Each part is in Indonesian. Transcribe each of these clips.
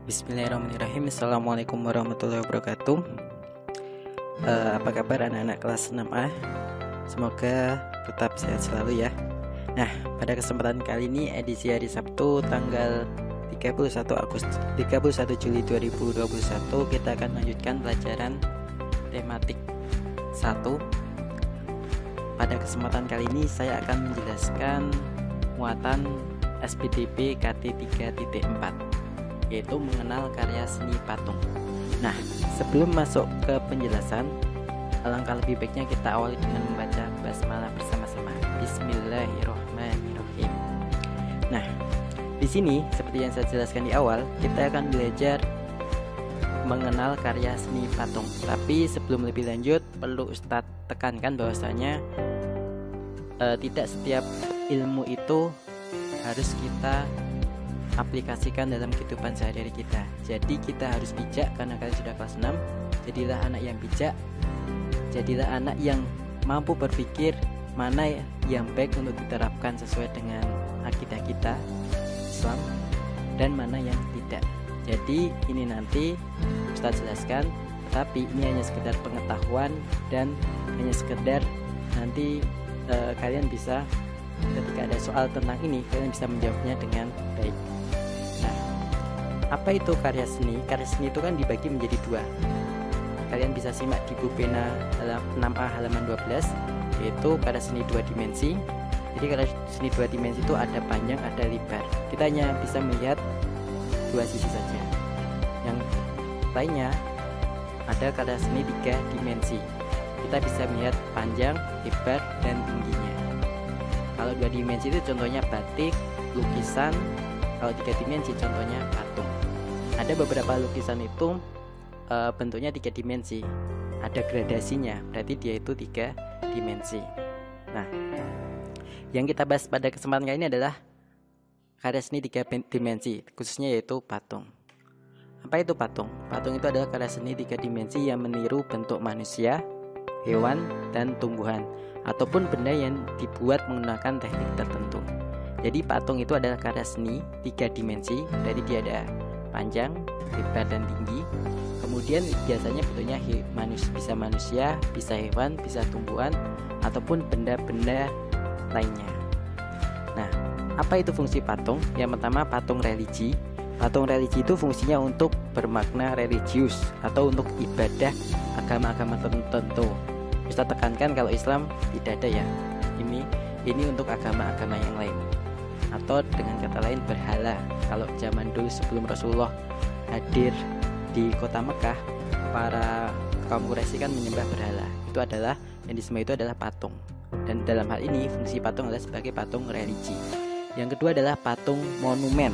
Bismillahirrahmanirrahim. Assalamualaikum warahmatullahi wabarakatuh. Apa kabar anak-anak kelas 6A? Semoga tetap sehat selalu ya. Nah, pada kesempatan kali ini edisi hari Sabtu tanggal 31 Juli 2021 kita akan lanjutkan pelajaran tematik 1. Pada kesempatan kali ini saya akan menjelaskan muatan SPDP KT 3.4, yaitu mengenal karya seni patung. Nah, sebelum masuk ke penjelasan, alangkah lebih baiknya kita awali dengan membaca basmalah bersama-sama. Bismillahirrahmanirrahim. Nah, di sini seperti yang saya jelaskan di awal, kita akan belajar mengenal karya seni patung. Tapi sebelum lebih lanjut, perlu Ustadz tekankan bahwasanya tidak setiap ilmu itu harus kita aplikasikan dalam kehidupan sehari-hari kita. Jadi kita harus bijak karena kalian sudah kelas 6. Jadilah anak yang bijak. Jadilah anak yang mampu berpikir mana yang baik untuk diterapkan sesuai dengan akidah kita Islam dan mana yang tidak. Jadi ini nanti Ustaz jelaskan, tetapi ini hanya sekedar pengetahuan dan hanya sekedar nanti kalian bisa ketika ada soal tentang ini kalian bisa menjawabnya dengan baik. Apa itu karya seni? Karya seni itu kan dibagi menjadi dua. Kalian bisa simak di buku pena 6A halaman 12, yaitu karya seni dua dimensi. Jadi karya seni dua dimensi itu ada panjang, ada lebar. Kita hanya bisa melihat dua sisi saja. Yang lainnya ada karya seni tiga dimensi. Kita bisa melihat panjang, lebar, dan tingginya. Kalau dua dimensi itu contohnya batik, lukisan. Kalau tiga dimensi contohnya patung. Ada beberapa lukisan itu bentuknya tiga dimensi, ada gradasinya, berarti dia itu tiga dimensi. Nah, yang kita bahas pada kesempatan kali ini adalah karya seni tiga dimensi, khususnya yaitu patung. Apa itu patung? Patung itu adalah karya seni tiga dimensi yang meniru bentuk manusia, hewan, dan tumbuhan, ataupun benda yang dibuat menggunakan teknik tertentu. Jadi patung itu adalah karya seni tiga dimensi, berarti dia ada panjang, lebar, dan tinggi. Kemudian biasanya bentuknya bisa manusia, bisa hewan, bisa tumbuhan, ataupun benda-benda lainnya. Nah, apa itu fungsi patung? Yang pertama, patung religi. Patung religi itu fungsinya untuk bermakna religius atau untuk ibadah agama-agama tertentu. Bisa tekankan kalau Islam tidak ada ya. Ini untuk agama-agama yang lain. Atau dengan kata lain berhala. Kalau zaman dulu sebelum Rasulullah hadir di kota Mekah, para kaum Quraisy kan menyembah berhala. Itu adalah yang disembah itu adalah patung. Dan dalam hal ini fungsi patung adalah sebagai patung religi. Yang kedua adalah patung monumen.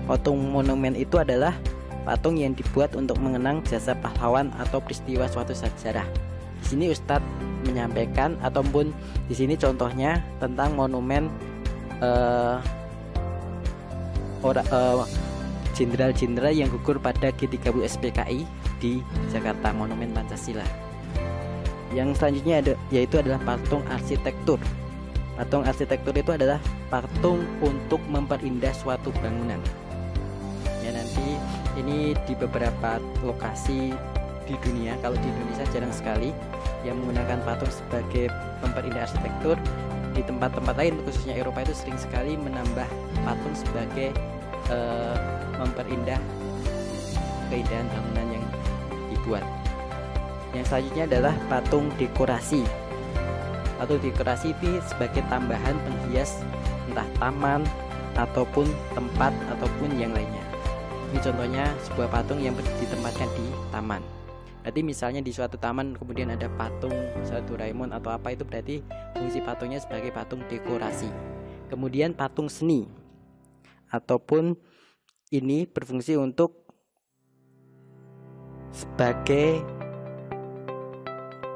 Patung monumen itu adalah patung yang dibuat untuk mengenang jasa pahlawan atau peristiwa suatu sejarah. Di sini Ustadz menyampaikan ataupun di sini contohnya tentang monumen jenderal-jenderal yang gugur pada G30 SPKI di Jakarta, Monumen Pancasila. Yang selanjutnya yaitu adalah patung arsitektur. Patung arsitektur itu adalah patung untuk memperindah suatu bangunan. Ya, nanti ini di beberapa lokasi di dunia, kalau di Indonesia jarang sekali yang menggunakan patung sebagai memperindah arsitektur. Di tempat-tempat lain khususnya Eropa itu sering sekali menambah patung sebagai memperindah keindahan bangunan yang dibuat. Yang selanjutnya adalah patung dekorasi. Patung dekorasi ini sebagai tambahan penghias entah taman ataupun tempat ataupun yang lainnya. Ini contohnya sebuah patung yang ditempatkan di taman. Berarti misalnya di suatu taman kemudian ada patung satu Doraemon atau apa, itu berarti fungsi patungnya sebagai patung dekorasi. Kemudian patung seni, ataupun ini berfungsi untuk sebagai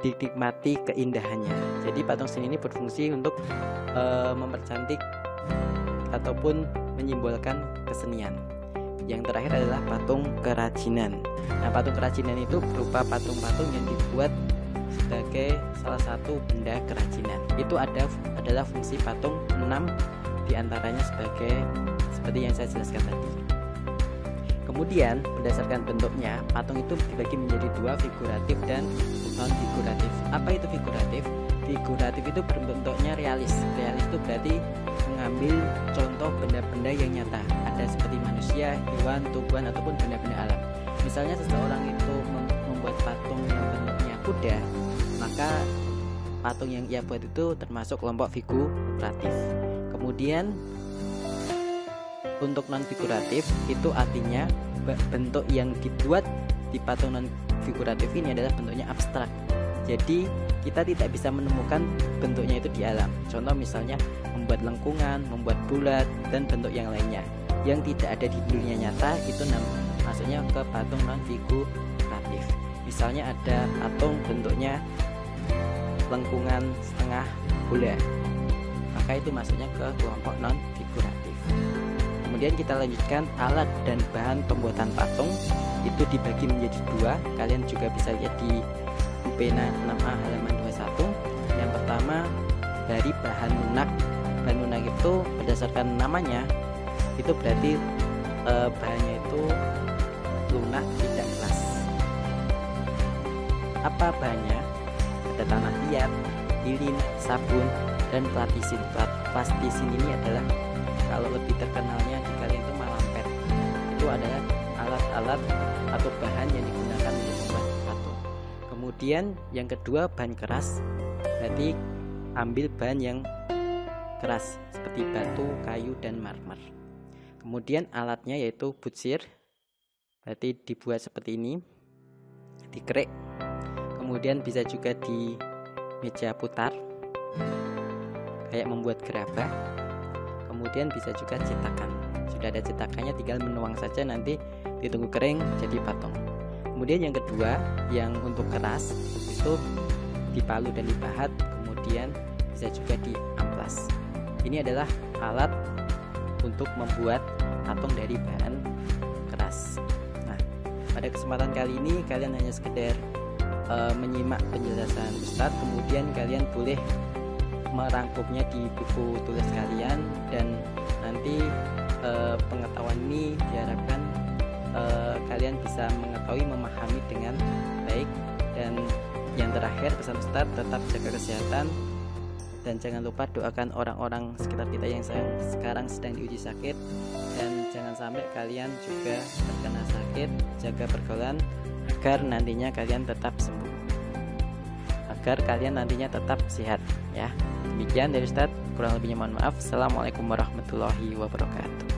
dinikmati keindahannya. Jadi patung seni ini berfungsi untuk mempercantik ataupun menyimbolkan kesenian. Yang terakhir adalah patung kerajinan. Nah, patung kerajinan itu berupa patung-patung yang dibuat sebagai salah satu benda kerajinan. Itu adalah fungsi patung 6 diantaranya seperti yang saya jelaskan tadi. Kemudian berdasarkan bentuknya, patung itu dibagi menjadi dua, figuratif dan non figuratif. Apa itu figuratif? Figuratif itu berbentuknya realis. Realis itu berarti mengambil contoh benda-benda yang nyata, ada seperti manusia, hewan, tumbuhan ataupun benda-benda alam. Misalnya seseorang itu membuat patung yang bentuknya kuda, maka patung yang ia buat itu termasuk kelompok figuratif. Kemudian untuk non figuratif itu artinya bentuk yang dibuat di patung non figuratif ini adalah bentuknya abstrak. Jadi kita tidak bisa menemukan bentuknya itu di alam. Contoh misalnya membuat lengkungan, membuat bulat dan bentuk yang lainnya yang tidak ada di dunia nyata, itu maksudnya ke patung non figuratif. Misalnya ada patung bentuknya lengkungan setengah bola, maka itu masuknya ke kelompok non figuratif. Kemudian kita lanjutkan alat dan bahan pembuatan patung itu dibagi menjadi dua. Kalian juga bisa lihat di pena 6A halaman 21. Yang pertama dari bahan lunak. Bahan lunak itu berdasarkan namanya itu berarti bahannya itu lunak, tidak keras. Apa bahannya? Ada tanah liat, lilin, sabun, dan plastisin. Plastisin ini adalah, kalau lebih terkenalnya di kalian itu malampet. Itu adalah alat-alat atau bahan yang digunakan untuk membuat patung. Kemudian yang kedua bahan keras, berarti ambil bahan yang keras seperti batu, kayu, dan marmer. Kemudian alatnya yaitu butsir, berarti dibuat seperti ini, dikerik. Kemudian bisa juga di meja putar, kayak membuat gerabah. Kemudian bisa juga cetakan. Sudah ada cetakannya, tinggal menuang saja, nanti ditunggu kering jadi patung. Kemudian yang kedua, yang untuk keras itu dipalu dan dipahat, kemudian bisa juga diamplas. Ini adalah alat untuk membuat patung dari bahan keras. Nah, pada kesempatan kali ini kalian hanya sekedar menyimak penjelasan Ustadz, kemudian kalian boleh merangkumnya di buku tulis kalian, dan nanti pengetahuan ini diharapkan kalian bisa mengetahui, memahami dengan baik. Dan yang terakhir, pesan Ustadz, tetap jaga kesehatan dan jangan lupa doakan orang-orang sekitar kita yang sekarang sedang diuji sakit, dan jangan sampai kalian juga terkena sakit. Jaga pergaulan agar nantinya kalian tetap sembuh, agar kalian nantinya tetap sehat ya. Demikian dari Ustadz, kurang lebihnya mohon maaf. Assalamualaikum warahmatullahi wabarakatuh.